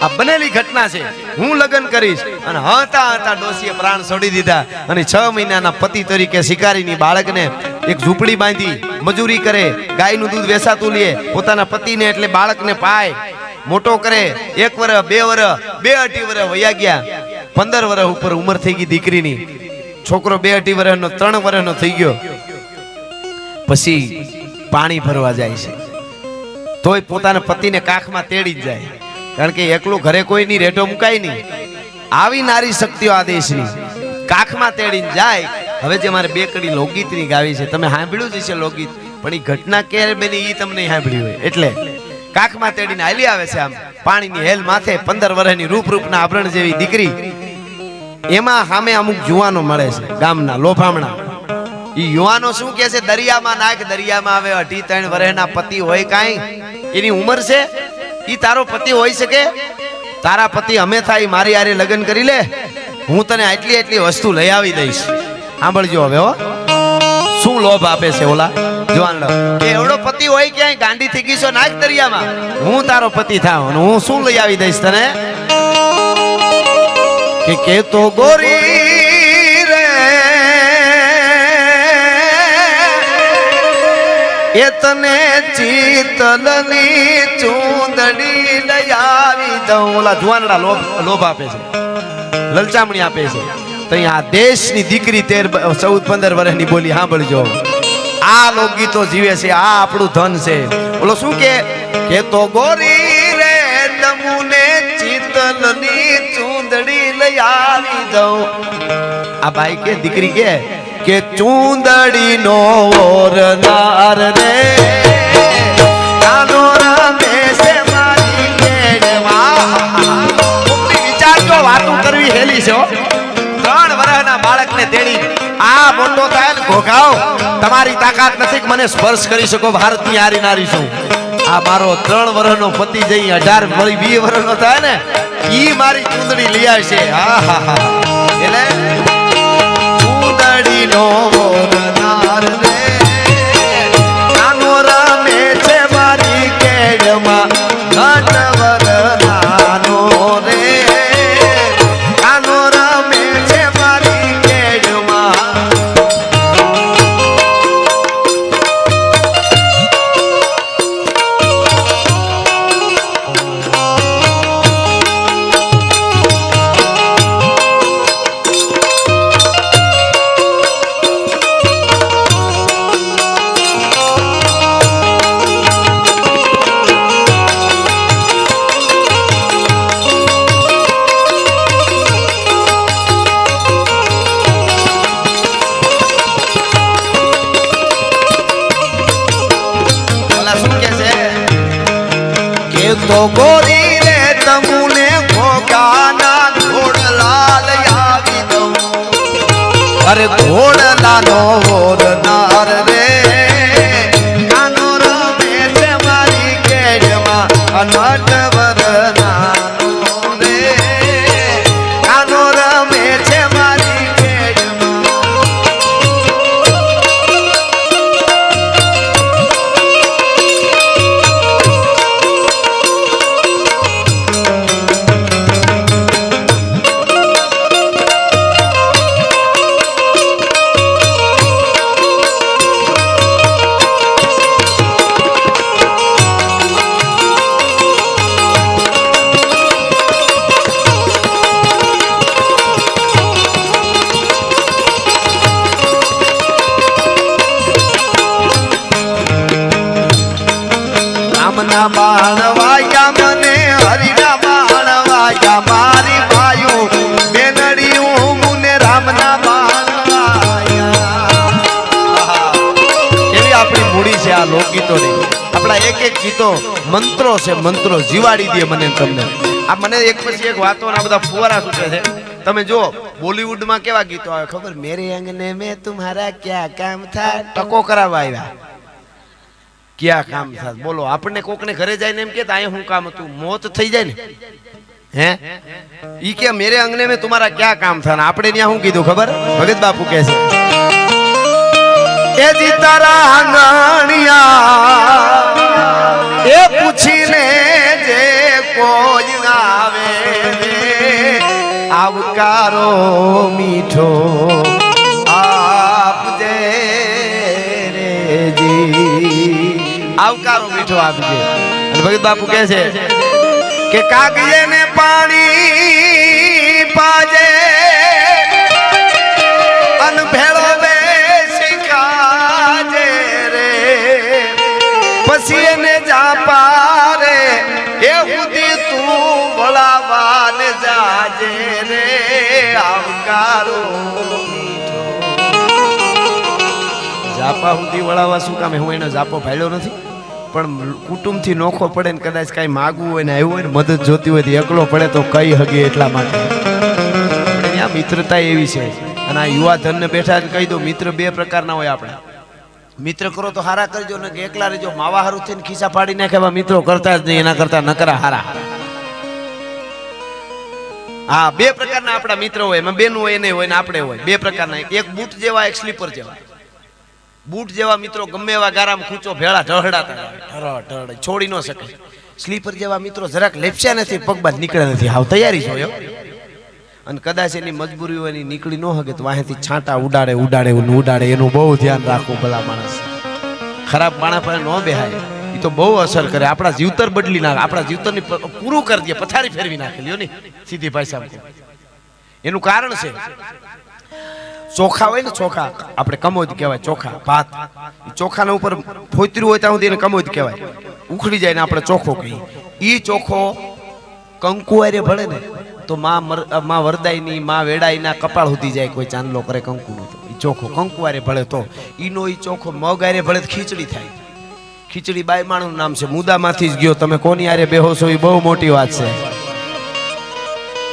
આ બનેલી ઘટના છે. હું લગ્ન કરીશ. અને હતા ડોસીએ પ્રાણ છોડી દીધા અને 6 મહિનાના પતિ તરીકે શિકારીની બાળકને એક ઝૂંપડી બાંધી, મજૂરી કરે, ગાયનું દૂધ વેચાતું લે, પોતાના પતિને એટલે બાળકને પાય, મોટો કરે. 1 વર્ષ, 2 વર્ષ, 2-2.5 વર્ષ વયા ગયા. 15 વર્ષ ઉપર ઉંમર થઈ ગઈ દીકરીની. છોકરો 2-2.5 વર્ષનો, 3 વર્ષનો થઈ ગયો. પછી પાણી ભરવા જાય છે, તોય પોતાના પતિને કાખમાં તેડી જ જાય. કારણ કે એકલું ઘરે કોઈની રેઢો મુકાય નહીં. આવી નારી શક્તિઓ આ દેશની. કાખમાં તેડીને જાય. હવે જે મારે 2 કડી લોકગીતની ગાવી છે, તમે સાંભળ્યું જ છે લોકગીત, પણ એ ઘટના ક્યારે બની એ તમને સાંભળ્યું હોય. એટલે કાખમાં તેડીને હાલી આવે છે. આમ પાણીની હેલ માથે 15 વર્ષની રૂપના આભરણ જેવી દીકરી, એમાં સામે અમુક જુવાનો મળે છે ગામના લોભામણા. ઈ યુવાનો શું કહે છે, દરિયામાં નાખ, દરિયામાં આવે. 2.5-3 વર્ષના પતિ હોય કાંઈ, એની ઉંમર છે, ઈ તારો પતિ હોઈ શકે? તારા પતિ અમે થાય મારી હારે લગ્ન કરી લે, હું તને આટલી આટલી વસ્તુ લઈ આવી દઈશ. સાંભળજો હવે હો, શું લોભ આપે છે ઓલા જવાન કે એવડો પતિ હોય ક્યાંય, ગાંડી થઈ ગઈ છો, નાખ દરિયામાં, હું તારો પતિ થાવ અને હું શું લઈ આવી દઈશ તને. કે તો ગોરી રે એ તને ચિતલની ચૂંદડી લઈ આવી દઉં. ઓલા જુવાનડા લોભ આપે છે, લલચામણી આપે છે. તો આ દેશની દીકરી 13-14-15 વર્ષની બોલી સાંભળજો. આ લોકગીતો જીવે છે, આ આપણું ધન છે. બોલો શું કે તો ગોરી રે તમુને ચિતલની ચૂંદડી લઈ આવી દઉં. આ ભાઈ કે દીકરી કે ચૂંદડી નો ઓરનાર રે કાનો રમે છે મારી કેડમાં. વિચારજો, વાતું કરવી હેલી છે. 3 વર્ષના બાળકને તેડી આ મોટો થાય ને ઘોઘાવ, તમારી તાકાત નથી કે મને સ્પર્શ કરી શકો. ભારતની હારી નારી છું. આ મારો 3 વર્ષનો પતિ જઈ 18-20 વર્ષનો થાય ને, ઈ મારી ચૂંદડી લઈ આવશે. એટલે ચૂંદડી નો ઓરનાર રે કાનો રમે છે મારી કેડમાં, ઘટવર નાનો રે કાનો રમે છે મારી કેડમાં. તો ગોરી રે તમુને ઘોઘાના ઘોડલા લઈ આવી દઉં. અરે ઘોડલાનો ઓરનાર રે કાનો રમે છે મારી કેડમાં, નટવર નાનો રે કાનો રમે છે મારી કેડમાં. રામના બાણ વાગ્યા મને, હરિના બાણ વાગ્યા મારી ભાયું બેનડીયું મુને. રામના બાણ વાગ્યા. કેવી આપણી મૂડી છે આ લોકગીતોની. આપણા એક ગીતો મંત્રો છે, મંત્રો જીવાડી દે મને તમને. આ મને એક પછી એક વાતોના બધા ફુવારા છૂટે છે. તમે જો બોલિવૂડમાં કેવા ગીતો આવે ખબર, મેરે અંગને મેં તુમ્હારા ક્યાં કામ થા, ટકો કરાવવા આવ્યા. ક્યાં કામ થાય બોલો. આપણને કોકને ઘરે જઈને એમ કે અહીંયા શું કામ હતું, મોત થઈ જાય ને. હે ઈ કે મેરે અંગને મેં તમારા ક્યાં કામ થાય. આપણે ત્યાં શું કીધું ખબર, ભગત બાપુ કહે છે એ જી તારા આંગણિયા એ પૂછીને જે કોઈ આવે આવકારો મીઠો આપજે રે જી, આવકારો મીઠો આપજે. અને ભગત બાપુ કહે છે કે કાગજે ને પાણી પાજે અન ભેળો બેસી ખાજે રે, પછી એને જા પારે એ ઉદી તું વળાવાને જાજે રે આવકારો મીઠો. જાપા ઉદી વળાવા શું કામ, હું એનો જાપો ભાળ્યો નથી પણ કુટુંબથી નોખો પડે ને કદાચ કાંઈ માગવું હોય ને આવ્યું હોય ને મદદ જોતી હોય તો એકલો પડે તો કઈ હગે એટલા માટે આ મિત્રતા એવી છે. અને આ યુવા ધનને બેઠા કહી દો મિત્ર બે પ્રકારના હોય. આપણે મિત્ર કરો તો હારા કરજો ને એકલા રહેજો. માવા હારું થઈને ખિસ્સા ફાડી નાખે મિત્રો કરતા જ નહીં, એના કરતા નકરા હારા. હા, બે પ્રકારના આપણા મિત્રો હોય, એમાં બેનું હોય એને હોય ને આપણે હોય. બે પ્રકારના, એક બૂટ જેવા, એક સ્લીપર જેવા. બૂટ જેવા મિત્રો ગમે એવા ગારામ ખૂંચો ભેળા ઢળડાતા છોડી ન શકે. સ્લીપર જેવા મિત્રો જરાક લેપસ્યા નથી, પગ બાદ નીકળે નથી, હાવ તૈયારી જોયો. અને કદાચ એની મજબૂરી હોય નીકળી ન શકે તો વાહેથી છાંટા ઉડાડે એનું બહુ ધ્યાન રાખવું. ભલા માણસ ખરાબ માણસ પર ન બેહાય, એ તો બહુ અસર કરે. આપણા જીવતર બદલી નાખે, આપણા જીવતરની પૂરું કરી દે, પથારી ફેરવી નાખે. લ્યો ને સીધી ભાષામાં એનું કારણ છે ચોખા હોય ને, ચોખા આપણે કમોદ કહેવાય. ચોખા ભાત, ચોખાના ઉપર ફોતર્યું હોય ત્યાં સુધી એને કમોદ કહેવાય. ઉખડી જાય ને આપણે ચોખ્ખો કહીએ. એ ચોખ્ખો કંકુવારે ભળે ને તો માં વરદાયની માં વેડાઈના કપાળ સુધી જાય. કોઈ ચાંદલો કરે કંકુનો તો એ ચોખ્ખો કંકુવારે ભળે. તો ઈનો એ ચોખ્ખો મગારે ભળે તો ખીચડી થાય. ખીચડી બાઈ માણસનું નામ છે, મુદામાંથી જ ગયો. તમે કોની આરે બેહો છો એ બહુ મોટી વાત છે.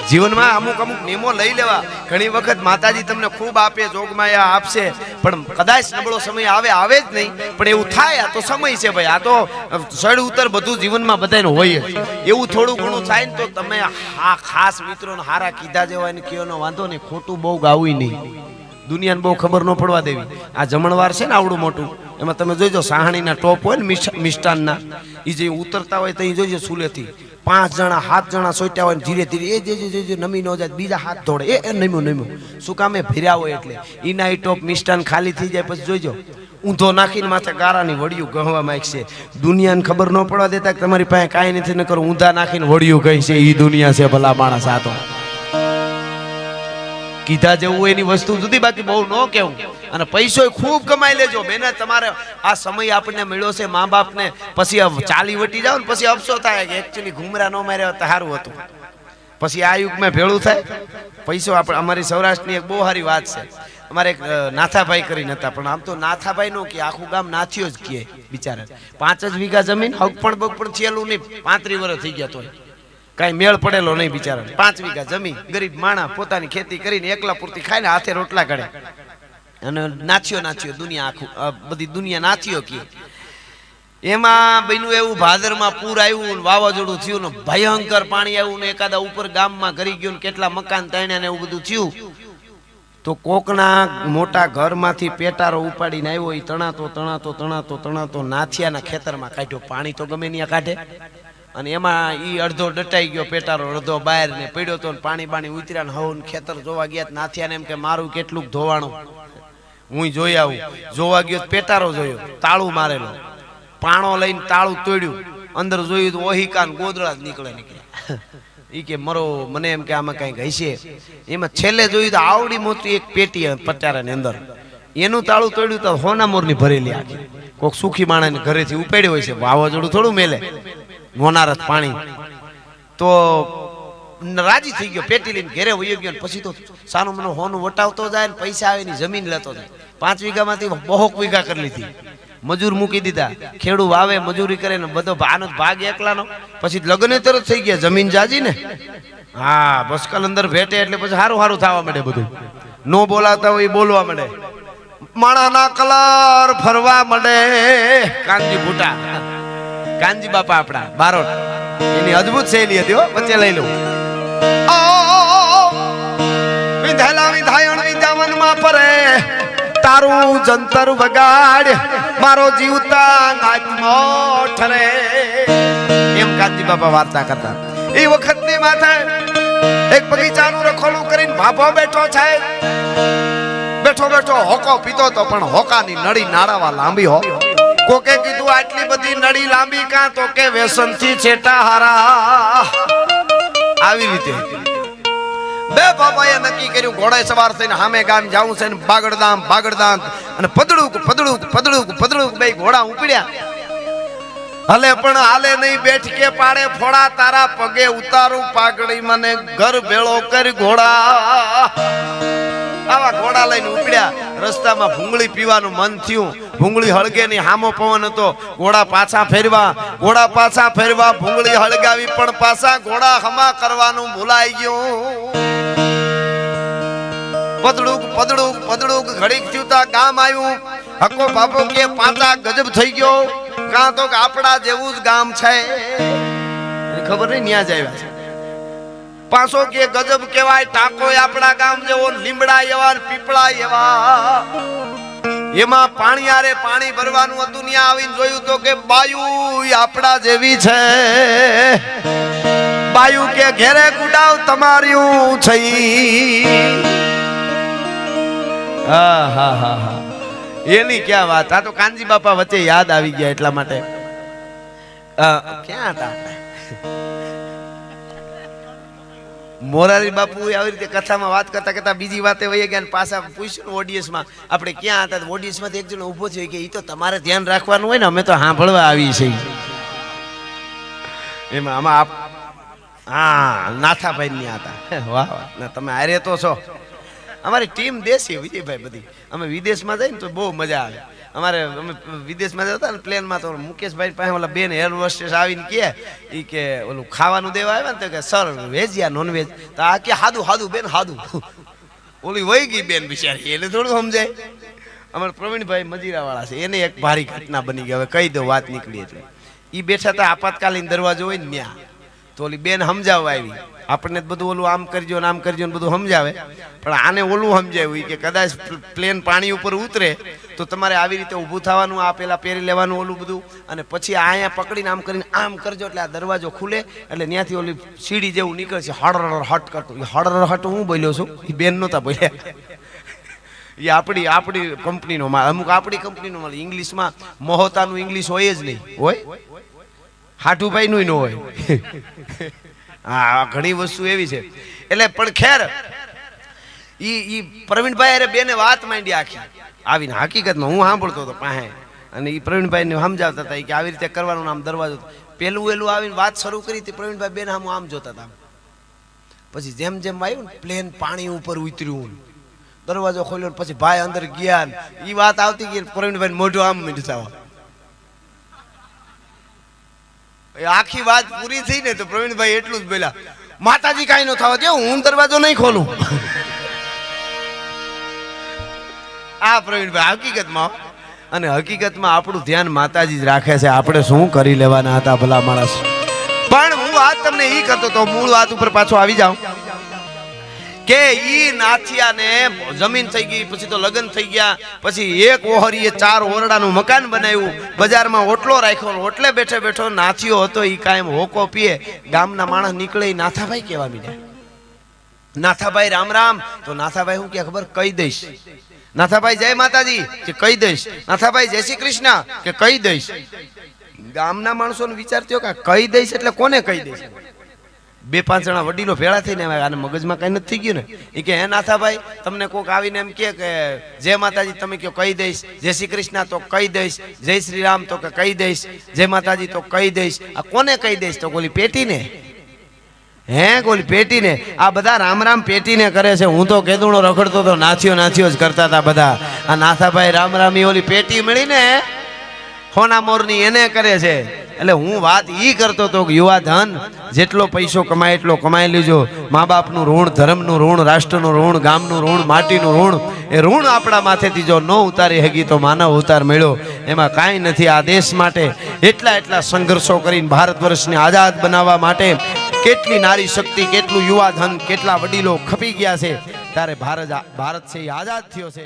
જીવનમાં અમુક નિયમો લઈ લેવા. ઘણી વખત માતાજી તમને ખૂબ આપે, જોગમાયા આપશે, પણ કદાચ નબળો સમય આવે જ નહીં. પણ એવું થાય, આ તો સમય છે ભાઈ, આ તો સડ ઉતર બધું જીવનમાં બધાને હોય જ. એવું થોડું ઘણું થાય ને તો તમે હા ખાસ મિત્રોને હારા કીધા જેવા એને કયોનો વાંધો નહીં, ખોટું બહુ ગાવું નહીં, દુનિયાને બહુ ખબર ન પડવા દેવી. આ જમણવાર છે ને આવડું મોટું, એમાં તમે જોઈજો સાહણીના ટોપ હોય ને મિષ્ટાનના, એ જે ઉતરતા હોય તો જોઈજો સુલેથી 5 જણા 7 જણા સોટ્યા હોય ને ધીરે ધીરે એ જે નમી ન જાય, બીજા હાથ ધોડે એ નમ્યું. શું કામે ભર્યા હોય એટલે એના એ ટોપ મિષ્ટાન ખાલી થઈ જાય પછી જોઈજો ઊંધો નાખીને માથે ગારાની વડિયું ગહવા માંગશે. દુનિયાને ખબર ન પડવા દેતા કે તમારી પાસે કાંઈ નથી, ન કરો ઊંધા નાખીને વડિયું કહે છે. એ દુનિયા છે ભલા માણસ. આ તો કીધા જેવું હોય એની વસ્તુ જુદી, બાકી બહુ ન કેવું. અને પૈસો ખૂબ કમાઈ લેજો બેને. તમારે આ સમય આપણને મળ્યો છે મા બાપને, પછી ચાલી વટી જાવ ને પછી અફસોસ થાય કે એકચ્યુઅલી ઘુમરા ન માર્યા તો સારું હતું. પછી આ યુગમાં ભેળું થાય પૈસો. આપણે અમારી સૌરાષ્ટ્રની એક બહુ સારી વાત છે. અમારે એક નાથાભાઈ કરીને હતા, પણ આમ તો નાથાભાઈ નો કે આખું ગામ નાથીઓ જ કહે બિચારા. 5 જ વીઘા જમીન, હક પણ છેલું નહીં, 35 વર્ષ થઈ ગયા તોય કાંઈ મેળ પડેલો નહીં બિચારા. 5 વીઘા જમીન, ગરીબ માણા પોતાની ખેતી કરીને એકલા પૂરતી ખાઈને હાથે રોટલા કરે. અને નાથીઓ દુનિયા, આખું બધી દુનિયા નાથીઓ કે. એમાં બન્યું એવું, ભાદરમાં પૂર આવ્યું, વાવાઝોડું થયું ને ભયંકર પાણી આવ્યું ને એકાદા ઉપર ગામમાં ઘરી ગયું ને કેટલા મકાન તણ્યા ને એવું બધું થયું. તો કોકના મોટા ઘરમાંથી પેટારો ઉપાડીને આવ્યો. એ તણાતો નાથિયાના ખેતરમાં કાઢ્યો. પાણી તો ગમે ત્યાં કાઢે. અને એમાં ઈ અડધો ડટાઈ ગયો પેટારો, અડધો બહાર ને પડ્યો તો પાણી ઉતર્યા ને હવ ખેતર જોવા ગયા. નાથિયાને એમ કે મારું કેટલું ધોવાણું, હું જોઈ આવું. જોવા ગયો પેટારો જોયો, તાળું મારેલો. પાણો લઈને તાળું તોડ્યું, અંદર જોયું તો ઓહિકા ને ગોદડા જ નીકળ્યા. ઈ કે મરો, મને એમ કે આમાં કઈક હશે. એમાં છેલ્લે જોયું તો આવડી મોટી એક પેટી પટારાની અંદર, એનું તાળું તોડ્યું તો હોનામોરની ભરેલી આખી. કોઈક સુખી માણસને ઘરેથી ઉપાડ્યો હોય છે, વાવાઝોડું થોડું મેલે, મોનારત પાણી. તો રાજી થઈ ગયો, પેટી લઈને ઘેરે વયો ગયો. પછી તો સાનું મને હોનું વટાવતો જાય ને પૈસા આવે ની જમીન લેતો જાય. 5 વીઘામાંથી 2 વીઘા કરી લીધી, મજૂર મૂકી દીધા. ખેડૂ વાવે, મજૂરી કરે ને બધો આનો ભાગ એકલાનો. પછી લગ્ન તરત થઈ ગયા, જમીન જાજી ને. હા, બસ કલંદર ભેટે એટલે પછી સારું થવા માંડે. બધું નો બોલાતા હોય બોલવા માંડે. માણાના કલર ફરવા માંડે. કાનજી ભૂટા, કાનજી બાપા આપણા બારોટ, એની અદ્ભુત શૈલી હતી હો. વચ્ચે લઈ લઉં. વિધાયણ વિદ્યાવનમાં પરે, તારું જંતર વગાડ, મારો જીવતા આત્મો ઠરે. એમ કાનજી બાપા વાર્તા કરતા. એ વખતની માથે એક બગીચાનું રખોલું કરીને ભાભો બેઠો છે. બેઠો હોકો પીતો તો, પણ હોકાની નળી નાળાવા લાંબી હો. કોકે કીધું આટલી બધી નળી લાંબી કાં? તો કે વ્યસનથી છેટા હારા. આવી રીતે બે બાબાએ નક્કી કર્યું, ઘોડે સવાર થઈને સામે ગામ જાવું છે ને બાગડદામ અને પદડુક બે ઘોડા ઉપડ્યા. હલે પણ હાલે નહીં, બેઠકે પાડે ફોડા, તારા પગે ઉતારું પાઘડી, મને ઘર ભેળો કરી ઘોડા. આવા ઘોડા લઈને ઉપડ્યા. રસ્તામાં ભૂંગળી પીવાનું મન થયું. ભૂંગળી હળગે ની હામો પવન હતો. ઘોડા પાછા ફેરવા ભૂંગળી હળગાવી પણ પાછા ઘોડા હમા કરવાનું ભૂલાઈ ગયું. પદડુક ઘડીક થયું તા ગામ આવ્યું. હકો બાપો કે પાતા ગજબ થઈ ગયો. કાં તો આપડા જેવું જ ગામ છે. ખબર નહીં ન્યા જ આવ્યા છે. પાછો કે ગજબ કેવાય. ટાકો આપણા ગામ જેવો, લીમડા એવા, પીપળા એવા. એમાં પાણી આરે પાણી ભરવાનું હતું. ન્યા આવીને જોયું તો કે બાયુ આપડા જેવી છે. બાયુ કે ઘેરે ગુડાવ તમાર્યું છે. હા એની ક્યાં વાત. આ તો કાનજી બાપા વચ્ચે યાદ આવી ગયા એટલા માટે. ક્યાં હતા મોરારી બાપુ આવી રીતે કથામાં વાત કરતા બીજી વાતે વહી ગયા. પાછા પૂછ્યું ઓડિયન્સમાં આપણે ક્યાં હતા. ઓડિયન્સમાં એક જણો ઊભો છે કે એ તો તમારે ધ્યાન રાખવાનું હોય ને, અમે તો સાંભળવા આવી છે. એમાં આમાં હા નાથાભાઈ ની હતા. વાહ વાહ, તમે હારે તો છો. અમારી ટીમ દેશી વિજયભાઈ બધી. અમે વિદેશમાં જઈએ ને તો બહુ મજા આવે. અમે વિદેશમાં જતા ને પ્લેનમાં તો મુકેશભાઈ પાસે ઓલા બેન એર હોસ્ટેસ આવીને કે ઓલું ખાવાનું દેવા આવ્યા ને તો કે સર વેજ યા નોન વેજ. તો આ કે હાદું બેન હાદું. ઓલી વહી ગઈ બેન બિચારી, એને થોડું સમજાય. અમારા પ્રવીણભાઈ મજીરા વાળા છે, એને એક ભારી ઘટના બની ગઈ. હવે કહી દો, વાત નીકળી એટલે. એ બેઠા હતા આપાતકાલીન દરવાજો હોય ને ત્યાં. તો ઓલી બેન સમજાવવા આવી. આપણને બધું ઓલું આમ કરજો ને આમ કરજો ને બધું સમજાવે. પણ આને ઓલું સમજાવ્યું કે કદાચ પ્લેન પાણી ઉપર ઉતરે તો તમારે આવી રીતે ઊભું થવાનું, આ પેલા પહેરી લેવાનું ઓલું બધું, અને પછી અહીંયા પકડીને આમ કરીને આમ કરજો એટલે આ દરવાજો ખુલે. એટલે ત્યાંથી ઓલી સીડી જેવું નીકળશે. હડર હટ કરતું. એ હડર હટ હું બોલ્યો છું, એ બેન નહોતા બોલ્યા. એ આપણી કંપનીનો માલ. અમુક આપણી કંપનીનો માલ. ઇંગ્લિશમાં મહોતાનું ઇંગ્લિશ હોય જ નહીં. હોય હાઠુભાઈ નું ન હોય. હા, ઘણી વસ્તુ એવી છે. એટલે પણ ખેર ઈ પ્રવીણભાઈ અરે બેને વાત માંડી આખી આવીને. હકીકતમાં હું સાંભળતો હતો પાસે, અને ઈ પ્રવીણભાઈ ને સમજાવતા હતા કે આવી રીતે કરવાનું. આમ દરવાજો પેલું આવીને વાત શરૂ કરી હતી. પ્રવીણભાઈ બેન આમ જોતા હતા. પછી જેમ આવ્યું ને પ્લેન પાણી ઉપર ઉતર્યું, દરવાજો ખોલ્યો, પછી ભાઈ અંદર ગયા. ઈ વાત આવતી ગઈ. પ્રવીણભાઈ મોઢું આમ મીઠા. આખી વાત પૂરી થઈ ને તો પ્રવીણભાઈ એટલું જ બોલ્યા, માતાજી કાંઈ ન થવા દે, હું દરવાજો નહીં ખોલું. આ પ્રવીણભાઈ હકીકતમાં આપણું ધ્યાન માતાજી જ રાખે છે. આપણે શું કરી લેવાના હતા ભલા માણસ. પણ હું વાત તમને ઈ કરતો તો મૂળ વાત ઉપર પાછો આવી જાઉં કે ઈ નાથિયાને જમીન થઈ ગઈ, પછી તો લગ્ન થઈ ગયા. પછી એક ઓહરીએ 4 ઓરડાનું મકાન બનાવ્યું, બજારમાં ઓટલો રાખ્યો. ઓટલે બેઠો નાથિયો હતો. ઈ કાયમ હોકો પીએ. ગામના માણસ નીકળે ઈ નાથાભાઈ કેવા મીડ્યા. નાથાભાઈ રામ રામ. તો નાથાભાઈ હું કે ખબર કહી દઈશ. નાથાભાઈ જય માતાજી કે કહી દઈશ. નાથાભાઈ જય શ્રી કૃષ્ણ કે કહી દઈશ. ગામના માણસોનો વિચાર થયો કે કહી દઈશ એટલે કોને કહી દઈશ. 2-5 જણા વડીલો ભેળા થઈને આને મગજમાં કઈ નથી થઈ ગયું ને. એ કે હે નાથાભાઈ, તમને કોક આવીને એમ કે જય માતાજી તમે કયો કહી દઈશ, જય શ્રી કૃષ્ણ તો કહી દઈશ, જય શ્રી રામ તો કે કહી દઈશ, જય માતાજી તો કહી દઈશ. આ કોને કહી દઈશ? તો ઓલી પેટીને. હે ઓલી પેટીને. આ બધા રામ રામ પેટીને કરે છે. હું તો કેદુણો રખડતો તો નાથિયો જ કરતા હતા બધા. આ નાથાભાઈ રામ રામ ઈ ઓલી પેટી મળીને હોના મોરની એને કરે છે. એટલે હું વાત ઈ કરતો હતો કે યુવા ધન જેટલો પૈસો કમાય એટલો કમાઈ લેજો. મા બાપનું ઋણ, ધર્મનું ઋણ, રાષ્ટ્રનું ઋણ, ગામનું ઋણ, માટીનું ઋણ, એ ઋણ આપણા માથેથી જો ન ઉતારી હકી તો માનવ અવતાર મળ્યો એમાં કાંઈ નથી. આ દેશ માટે એટલા સંઘર્ષો કરીને ભારત વર્ષને આઝાદ બનાવવા માટે કેટલી નારી શક્તિ, કેટલું યુવા ધન, કેટલા વડીલો ખપી ગયા છે. ત્યારે ભારત છે એ આઝાદ થયો છે.